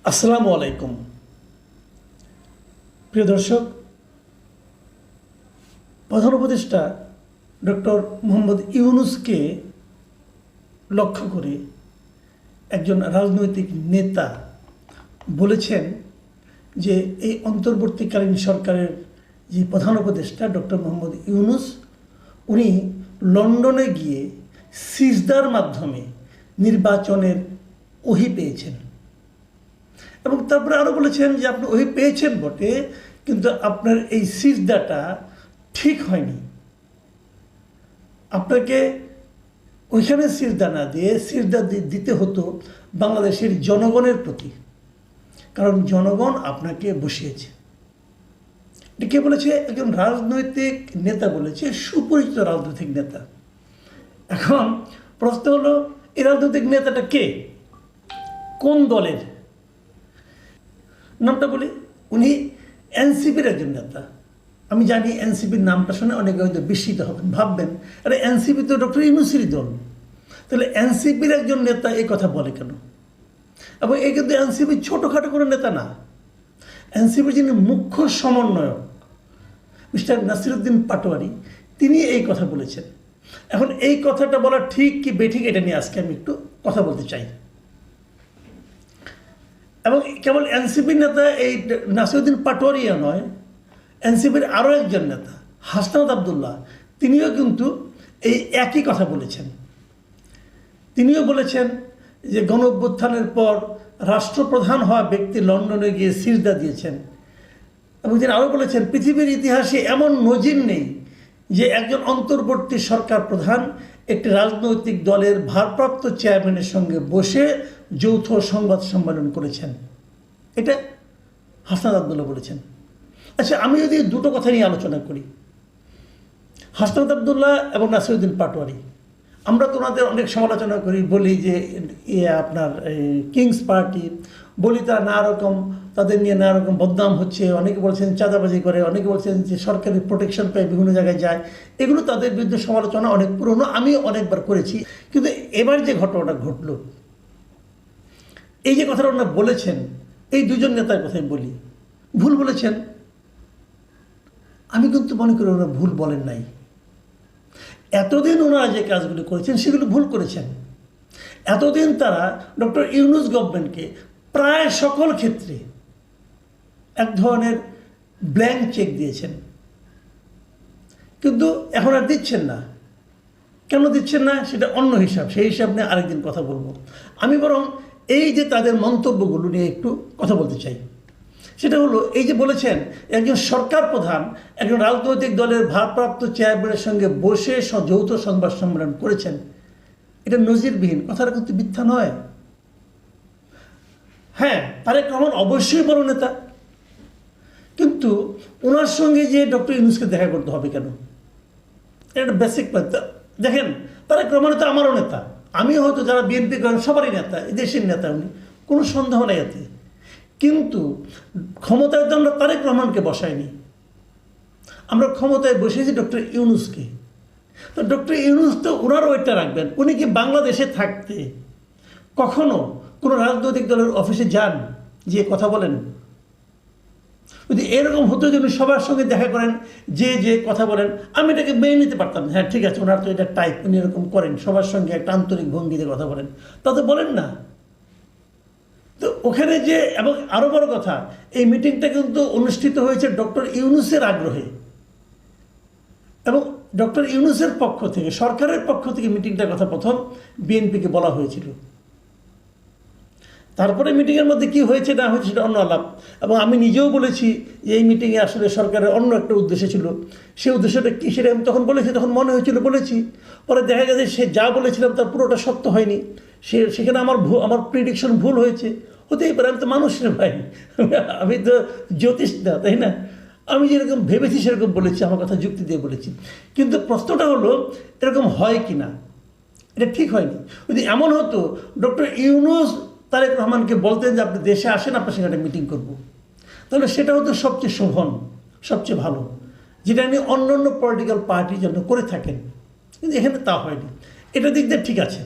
আসসালামু আলাইকুম প্রিয় দর্শক, প্রধান উপদেষ্টা ডক্টর মোহাম্মদ ইউনূসকে লক্ষ্য করে একজন রাজনৈতিক নেতা বলেছেন যে এই অন্তর্বর্তীকালীন সরকারের যে প্রধান উপদেষ্টা ডক্টর মোহাম্মদ ইউনূস উনি লন্ডনে গিয়ে সিজদার মাধ্যমে নির্বাচনের ওহী পেয়েছেন এবং তারপরে আরও বলেছেন যে আপনি ওই পেয়েছেন বটে, কিন্তু আপনার এই সিজদাটা ঠিক হয়নি। আপনাকে ওইখানে সিজদা না দিয়ে সিজদা দিতে হতো বাংলাদেশের জনগণের প্রতি, কারণ জনগণ আপনাকে বসিয়েছে। এটা কে বলেছে? একজন রাজনৈতিক নেতা বলেছে, সুপরিচিত রাজনৈতিক নেতা। এখন প্রশ্ন হলো, এই রাজনৈতিক নেতাটা কে, কোন দলের? নামটা বলি, উনি এনসিপির একজন নেতা। আমি জানি এনসিপির নামটা শুনে অনেকে হয়তো বিস্মিত হবেন, ভাববেন আরে এনসিপি তো ডক্টর ইউনূসেরই দল, তাহলে এনসিপির একজন নেতা এই কথা বলে কেন? এবং এই কিন্তু এনসিপির ছোটোখাটো কোনো নেতা না। এনসিপির যিনি মুখ্য সমন্বয়ক মিস্টার নাসিরউদ্দিন পাটোয়ারি, তিনি এই কথা বলেছেন। এখন এই কথাটা বলা ঠিক কি বেঠিক, এটা নিয়ে আজকে আমি একটু কথা বলতে চাই। এবং কেবল এনসিপির নেতা এই নাসিরউদ্দিন পাটোয়ারিয়া নয়, এনসিপির আরও একজন নেতা হাসনাত আবদুল্লাহ, তিনিও কিন্তু এই একই কথা বলেছেন। তিনিও বলেছেন যে গণ অভ্যুত্থানের পর রাষ্ট্রপ্রধান হওয়া ব্যক্তি লন্ডনে গিয়ে সিজদা দিয়েছেন। এবং তিনি আরও বলেছেন, পৃথিবীর ইতিহাসে এমন নজির নেই যে একজন অন্তর্বর্তী সরকার প্রধান একটি রাজনৈতিক দলের ভারপ্রাপ্ত চেয়ারম্যানের সঙ্গে বসে যৌথ সংবাদ সম্মেলন করেছেন। এটা হাসনাত আবদুল্লাহ বলেছেন। আচ্ছা, আমি যদি দুটো কথা নিয়ে আলোচনা করি, হাসনাত আবদুল্লাহ এবং নাসিরউদ্দিন পাটোয়ারি, আমরা তো ওনাদের অনেক সমালোচনা করি, বলি যে আপনার কিংস পার্টি, বলি তারা নানা রকম, তাদের নিয়ে নানা রকম বদনাম হচ্ছে। অনেকে বলছেন চাঁদাবাজি করে, অনেকে বলছেন যে সরকারি প্রোটেকশন পেয়ে বিভিন্ন জায়গায় যায়। এগুলো তাদের বিরুদ্ধে সমালোচনা অনেক পুরনো, আমি অনেকবার করেছি। কিন্তু এবার যে ঘটনাটা ঘটল, এই যে কথাটা ওনারা বলেছেন, এই দুজন নেতার কথাই বলি, ভুল বলেছেন। আমি কিন্তু মনে করি ওনারা ভুল বলেন নাই। এতদিন ওনারা যে কাজগুলো করেছেন সেগুলো ভুল করেছেন। এতদিন তারা ডক্টর ইউনূস গভর্নমেন্টকে প্রায় সকল ক্ষেত্রে এক ধরনের ব্ল্যাঙ্ক চেক দিয়েছেন, কিন্তু এখন আর দিচ্ছেন না। কেন দিচ্ছেন না সেটা অন্য হিসাব, সেই হিসাব নিয়ে আরেকদিন কথা বলবো। আমি বরং এই যে তাদের মন্তব্যগুলো নিয়ে একটু কথা বলতে চাই। সেটা হলো, এই যে বলেছেন একজন সরকার প্রধান একজন রাজনৈতিক দলের ভারপ্রাপ্ত চেয়ারম্যানের সঙ্গে বসে যৌথ সংবাদ সম্মেলন করেছেন, এটা নজিরবিহীন। কথাটা কিন্তু মিথ্যা নয়। হ্যাঁ, তারেক রহমান অবশ্যই বড় নেতা, কিন্তু ওনার সঙ্গে যে ডক্টর ইউনূসকে দেখা করতে হবে কেন? এটা বেসিক কথা। দেখেন, তারেক রহমান তো আমারও নেতা, আমি হয়তো যারা বিএনপি করেন সবারই নেতা, এই দেশের নেতা উনি, কোনো সন্দেহ নেই এতে। কিন্তু ক্ষমতায় তো আমরা তারেক রহমানকে বসাইনি, আমরা ক্ষমতায় বসেছি ডক্টর ইউনূসকে। তো ডক্টর ইউনূস তো ওনার ওইটা রাখবেন। উনি কি বাংলাদেশে থাকতে কখনো কোনো রাজনৈতিক দলের অফিসে যান, যে কথা বলেন? যদি এরকম হতো যে উনি সবার সঙ্গে দেখা করেন, যে কথা বলেন, আমি এটাকে মেনে নিতে পারতাম। হ্যাঁ ঠিক আছে, ওনার তো এটা টাইপ, উনি এরকম করেন, সবার সঙ্গে একটা আন্তরিক ভঙ্গিতে কথা বলেন। তা তো বলেন না। তো ওখানে যে, এবং আরও বড় কথা, এই মিটিংটা কিন্তু অনুষ্ঠিত হয়েছে ডক্টর ইউনূসের আগ্রহে, এবং ডক্টর ইউনূসের পক্ষ থেকে, সরকারের পক্ষ থেকে মিটিংটার কথা প্রথম বিএনপিকে বলা হয়েছিল। তারপরে মিটিংয়ের মধ্যে কি হয়েছে না হয়েছে সেটা অন্য আলাপ। এবং আমি নিজেও বলেছি যে এই মিটিংয়ে আসলে সরকারের অন্য একটা উদ্দেশ্য ছিল। সেই উদ্দেশ্যটা কী সেটা আমি তখন বলেছি, তখন মনে হয়েছিল বলেছি। পরে দেখা গেছে সে যা বলেছিলাম তার পুরোটা সত্য হয়নি, সেখানে আমার প্রিডিকশন ভুল হয়েছে। হতেই পারে, আমি তো মানুষের ভাই, আমি তো জ্যোতিষ না, তাই না? আমি যেরকম ভেবেছি সেরকম বলেছি, আমার কথা যুক্তি দিয়ে বলেছি। কিন্তু প্রশ্নটা হলো, এরকম হয় কি না? এটা ঠিক হয়নি। যদি এমন হতো ডক্টর ইউনূস তারেক রহমানকে বলতেন যে আপনি দেশে আসেন, আপনার সঙ্গে একটা মিটিং করব, তাহলে সেটা হতো সবচেয়ে শোভন, সবচেয়ে ভালো, যেটা নিয়ে অন্য অন্য পলিটিক্যাল পার্টি যেন করে থাকেন। কিন্তু এখানে তা হয়নি। এটা দিক দিয়ে ঠিক আছে।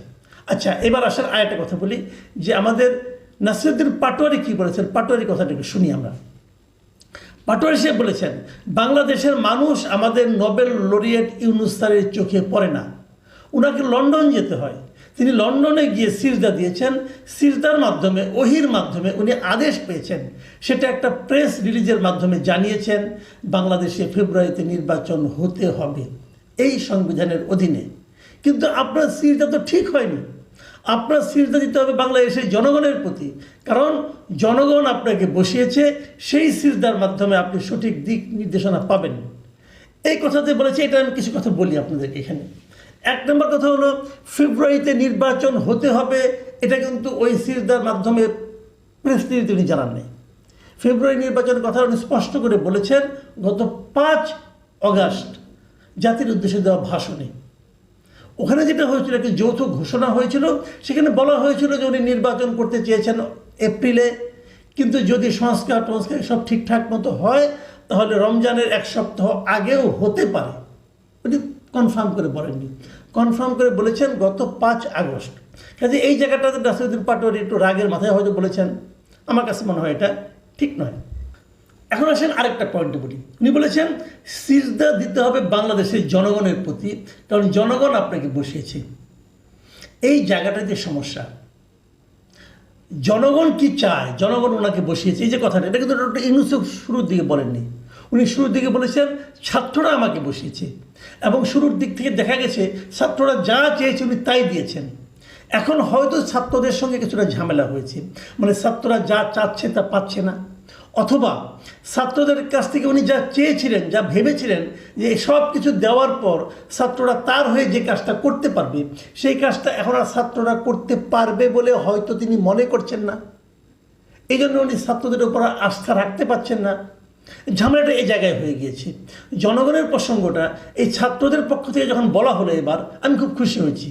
আচ্ছা, এবার আসার আরেকটা কথা বলি, যে আমাদের নাসিরুদ্দিন পাটোয়ারি কি বলেছেন, পাটোয়ারি কথাটা একটু শুনি আমরা। পাটোয়ারি সাহেব বলেছেন, বাংলাদেশের মানুষ আমাদের নোবেল লরিয়েট ইউনূস স্যারের চোখে পড়ে না, ওনাকে লন্ডন যেতে হয়। তিনি লন্ডনে গিয়ে সিজদা দিয়েছেন, সিজদার মাধ্যমে ওহির মাধ্যমে উনি আদেশ পেয়েছেন, সেটা একটা প্রেস রিলিজের মাধ্যমে জানিয়েছেন বাংলাদেশে ফেব্রুয়ারিতে নির্বাচন হতে হবে এই সংবিধানের অধীনে। কিন্তু আপনার সিজদা তো ঠিক হয়নি, আপনার সিজদা দিতে হবে বাংলাদেশের জনগণের প্রতি, কারণ জনগণ আপনাকে বসিয়েছে, সেই সিজদার মাধ্যমে আপনি সঠিক দিক নির্দেশনা পাবেন। এই কথাতে বলেছে, এটা আমি কিছু কথা বলি আপনাদেরকে এখানে। এক নম্বর কথা হলো, ফেব্রুয়ারিতে নির্বাচন হতে হবে, এটা কিন্তু ওই সিজদার মাধ্যমে প্রেস রিলিজে উনি জানান নেই। ফেব্রুয়ারি নির্বাচনের কথা উনি স্পষ্ট করে বলেছেন গত 5 অগাস্ট জাতির উদ্দেশ্যে দেওয়া ভাষণে। ওখানে যেটা হয়েছিল, একটি যৌথ ঘোষণা হয়েছিল, সেখানে বলা হয়েছিল যে উনি নির্বাচন করতে চেয়েছেন এপ্রিলে, কিন্তু যদি সংস্কার সব ঠিকঠাক মতো হয় তাহলে রমজানের 1 সপ্তাহ আগেও হতে পারে। উনি কনফার্ম করে বলেননি, কনফার্ম করে বলেছেন গত 5 আগস্ট। কাজে এই জায়গাটাতে নাসিরুদ্দিন পাটোয়ারি একটু রাগের মাথায় হয়তো বলেছেন, আমার কাছে মনে হয় এটা ঠিক নয়। এখন আসেন আরেকটা পয়েন্টে বলি। উনি বলেছেন সিজদা দিতে হবে বাংলাদেশের জনগণের প্রতি, কারণ জনগণ আপনাকে বসিয়েছে। এই জায়গাটাতে সমস্যা। জনগণ কি চায়, জনগণ ওনাকে বসিয়েছে, এই যে কথাটা, এটা কিন্তু ডক্টর ইউনূস শুরুর দিকে বলেননি। উনি শুরুর দিকে বলেছেন ছাত্ররা আমাকে বসিয়েছে, এবং শুরুর দিক থেকে দেখা গেছে ছাত্ররা যা চেয়েছে উনি তাই দিয়েছেন। এখন হয়তো ছাত্রদের সঙ্গে কিছুটা ঝামেলা হয়েছে, মানে ছাত্ররা যা চাচ্ছে তা পাচ্ছে না, অথবা ছাত্রদের কাছ থেকে উনি যা চেয়েছিলেন, যা ভেবেছিলেন যে সব কিছু দেওয়ার পর ছাত্ররা তার হয়ে যে কাজটা করতে পারবে, সেই কাজটা এখন আর ছাত্ররা করতে পারবে বলে হয়তো তিনি মনে করছেন না। এই জন্য উনি ছাত্রদের উপর আস্থা রাখতে পারছেন না। ঝামেলাটা এই জায়গায় হয়ে গিয়েছে। জনগণের প্রসঙ্গটা এই ছাত্রদের পক্ষ থেকে যখন বলা হলো এবার, আমি খুব খুশি হয়েছি।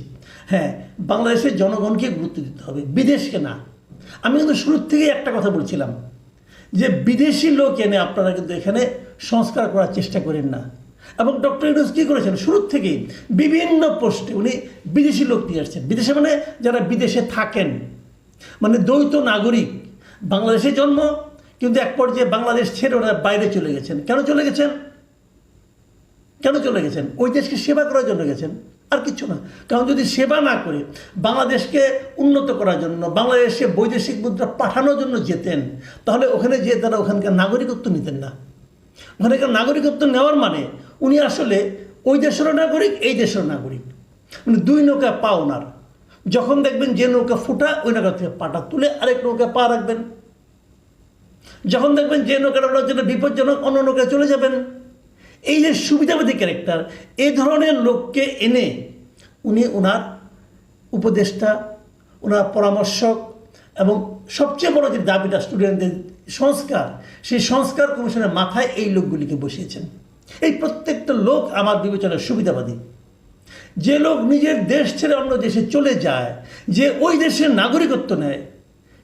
হ্যাঁ, বাংলাদেশের জনগণকে গুরুত্ব দিতে হবে, বিদেশকে না। আমি কিন্তু শুরুর থেকেই একটা কথা বলছিলাম যে বিদেশি লোক এনে আপনারা কিন্তু এখানে সংস্কার করার চেষ্টা করেন না। এবং ডক্টর ইউনূস কী করেছেন, শুরুর থেকেই বিভিন্ন পোস্টে উনি বিদেশি লোক নিয়ে আসছেন। বিদেশে মানে যারা বিদেশে থাকেন, মানে দ্বৈত নাগরিক, বাংলাদেশে জন্ম কিন্তু এক পর্যায়ে বাংলাদেশ ছেড়ে ওরা বাইরে চলে গেছেন। কেন চলে গেছেন? কেন চলে গেছেন? ওই দেশকে সেবা করার জন্য গেছেন, আর কিছু না। কারণ যদি সেবা না করে বাংলাদেশকে উন্নত করার জন্য, বাংলাদেশে বৈদেশিক মুদ্রা পাঠানোর জন্য যেতেন, তাহলে ওখানে যেয়ে তারা ওখানকার নাগরিকত্ব নিতেন না। ওখানকার নাগরিকত্ব নেওয়ার মানে উনি আসলে ওই দেশেরও নাগরিক, এই দেশেরও নাগরিক, মানে 2 নৌকা পা ওনার। যখন দেখবেন যে নৌকা ফুটা, ওই নৌকা থেকে পাটা তুলে আরেক নৌকা পা রাখবেন। যখন দেখবেন যে নৌকাটা ওনার জন্য বিপজ্জনক, অন্য নৌকায় চলে যাবেন। এই যে সুবিধাবাদী ক্যারেক্টার, এই ধরনের লোককে এনে উনি ওনার উপদেষ্টা, ওনার পরামর্শক, এবং সবচেয়ে বড় যে দাবিটা স্টুডেন্টদের সংস্কার, সেই সংস্কার কমিশনের মাথায় এই লোকগুলিকে বসিয়েছেন। এই প্রত্যেকটা লোক আমার বিবেচনায় সুবিধাবাদী। যে লোক নিজের দেশ ছেড়ে অন্য দেশে চলে যায়, যে ওই দেশের নাগরিকত্ব নেয়,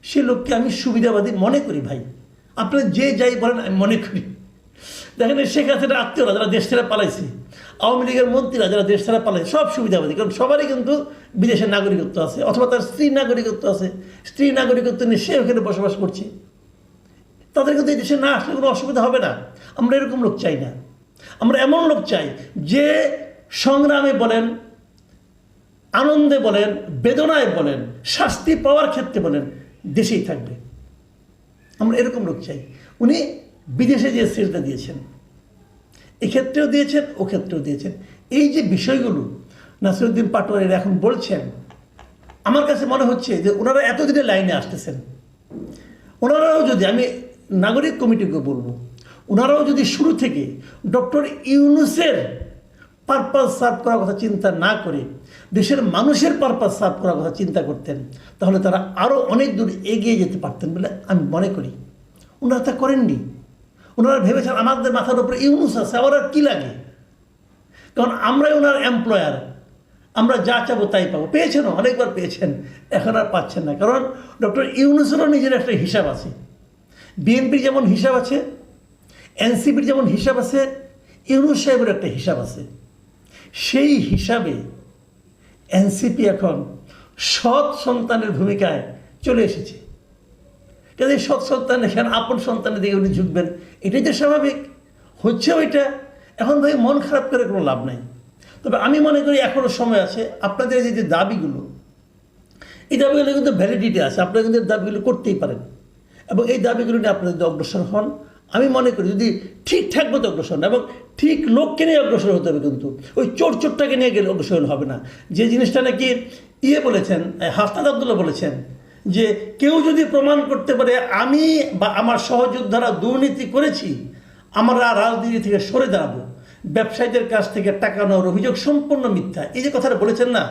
সে লোককে আমি সুবিধাবাদী মনে করি। ভাই, আপনারা যে যাই বলেন, আমি মনে করি। দেখেন, শেখ হাসিনার আত্মীয়রা যারা দেশ ছেড়ে পালাইছে, আওয়ামী লীগের মন্ত্রীরা যারা দেশ ছেড়ে পালাইছে, সব সুবিধাবাদী। কারণ সবারই কিন্তু বিদেশের নাগরিকত্ব আছে, অথবা তার স্ত্রী নাগরিকত্ব আছে। স্ত্রী নাগরিকত্ব নিয়ে সে ওখানে বসবাস করছে। তাদের কিন্তু এই দেশে না আসলে কোনো অসুবিধা হবে না। আমরা এরকম লোক চাই না। আমরা এমন লোক চাই যে সংগ্রামে বলেন, আনন্দে বলেন, বেদনায় বলেন, শাস্তি পাওয়ার ক্ষেত্রে বলেন, দেশেই থাকবে। আমরা এরকম লোক চাই। উনি বিদেশে যে সিজদা দিয়েছেন, এক্ষেত্রেও দিয়েছেন, ও ক্ষেত্রেও দিয়েছেন। এই যে বিষয়গুলো নাসিরুদ্দিন পাটোয়ারি এখন বলছেন, আমার কাছে মনে হচ্ছে যে ওনারা এতদিনে লাইনে আসতেছেন। ওনারাও যদি, আমি নাগরিক কমিটিকে বলবো, ওনারাও যদি শুরু থেকে ডক্টর ইউনূসের পারপাস সার্ভ করার কথা চিন্তা না করে দেশের মানুষের পারপাস সার্ভ করার কথা চিন্তা করতেন, তাহলে তারা আরও অনেক দূর এগিয়ে যেতে পারতেন বলে আমি মনে করি। ওনারা তা করেননি। ওনারা ভেবেছেন আমাদের মাথার উপরে ইউনূস আছে, আবার আর কী লাগে, কারণ আমরাই ওনার এমপ্লয়ার, আমরা যা চাবো তাই পাবো। পেয়েছেনও, অনেকবার পেয়েছেন, এখন আর পাচ্ছেন না। কারণ ডক্টর ইউনূসেরও নিজের একটা হিসাব আছে। বিএনপির যেমন হিসাব আছে, এনসিপির যেমন হিসাব আছে, ইউনূস সাহেবের একটা হিসাব আছে। সেই হিসাবে এনসিপি এখন সৎ সন্তানের ভূমিকায় চলে এসেছে। কাজে সৎ সন্তান এখানে আপন সন্তানের দিকে উনি ঝুঁকবেন, এটাই তো স্বাভাবিক হচ্ছে ওইটা। এখন ভাই মন খারাপ করে কোনো লাভ নাই। তবে আমি মনে করি এখনও সময় আছে, আপনাদের এই যে দাবিগুলো, এই দাবিগুলো কিন্তু ভ্যালিডিটি আছে, আপনারা কিন্তু দাবিগুলো করতেই পারেন এবং এই দাবিগুলো নিয়ে আপনারা যদি অগ্রসর হন, আমি মনে করি যদি ঠিকঠাক মতো অগ্রসর হন এবং ঠিক লোককে নিয়ে অগ্রসর হতে হবে, কিন্তু ওই চোরটাকে নিয়ে গেলে অগ্রসর হবে না। যে জিনিসটা নাকি বলেছেন, হাসনাত আবদুল্লাহ বলেছেন যে কেউ যদি প্রমাণ করতে পারে আমি বা আমার সহযোদ্ধারা দুর্নীতি করেছি, আমরা রাজনীতি থেকে সরে দাঁড়াবো, ব্যবসায়ীদের কাছ থেকে টাকা নেওয়ার অভিযোগ সম্পূর্ণ মিথ্যা, এই যে কথাটা বলেছেন না,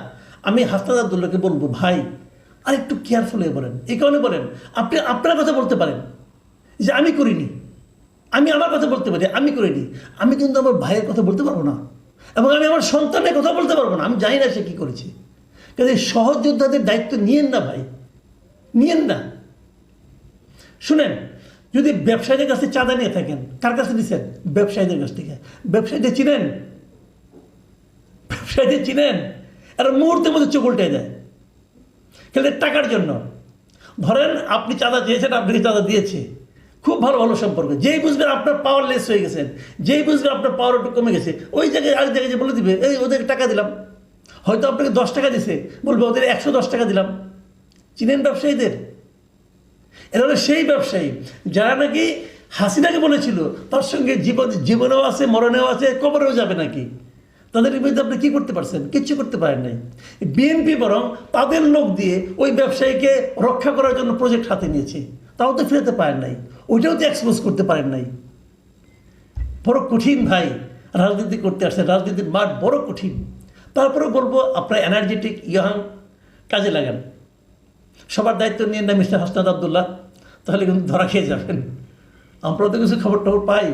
আমি হাসনাত আবদুল্লাহকে বলবো ভাই আর একটু কেয়ারফুল হয়ে বলেন। এই কারণে বলেন, আপনি আপনার কথা বলতে পারেন যে আমি করিনি, আমি আমার কথা বলতে পারি আমি করিনি, আমি কিন্তু আমার ভাইয়ের কথা বলতে পারবো না এবং আমি আমার সন্তানের কথা বলতে পারবো না, আমি জানি না সে কী করেছে। কাজে সহযোদ্ধাদের দায়িত্ব নিয়েন না ভাই, নিয়েন না। শুনেন, যদি ব্যবসায়ীদের কাছে চাঁদা নিয়ে থাকেন, কার কাছে দিচ্ছেন? ব্যবসায়ীদের কাছ থেকে। ব্যবসায়ীদের চিনেন? ব্যবসায়ীদের চিনেন? আর মুহূর্তের মধ্যে চোখ উল্টে দেয় খেলে টাকার জন্য। ধরেন আপনি চাঁদা চেয়েছেন, আপনাকে চাঁদা দিয়েছে, খুব ভালো ভালো সম্পর্ক, যেই বুঝবেন আপনার পাওয়ার লেস হয়ে গেছেন, যেই বুঝবেন আপনার পাওয়ার একটু কমে গেছে, ওই জায়গায় আরেক জায়গায় যে বলে দিবে এই ওদেরকে টাকা দিলাম, হয়তো আপনাকে 10 টাকা দিছে, বলবে ওদের 110 টাকা দিলাম। চিনেন ব্যবসায়ীদের? এরা হলো সেই ব্যবসায়ী যারা নাকি হাসিনাকে বলেছিল তার সঙ্গে জীবনেও আছে, মরণেও আছে, কবরেও যাবে নাকি। তাদের বিরুদ্ধে আপনি কী করতে পারছেন? কিচ্ছু করতে পারেন নাই। বিএনপি বরং তাদের লোক দিয়ে ওই ব্যবসায়ীকে রক্ষা করার জন্য প্রজেক্ট হাতে নিয়েছে, তাও তো ফেরাতে পারেন নাই, ওইটাও তো এক্সপোজ করতে পারেন নাই। বড় কঠিন ভাই রাজনীতি করতে আসছে, রাজনীতির মাঠ বড় কঠিন। তারপরে বলবো আপনারা এনার্জেটিক ইয়াং কাজে লাগান, সবার দায়িত্ব নিয়ে না মিস্টার হাসনাত আবদুল্লাহ, তাহলে কিন্তু ধরা খেয়ে যাবেন। আমরা তো কিছু খবর টবর পাই।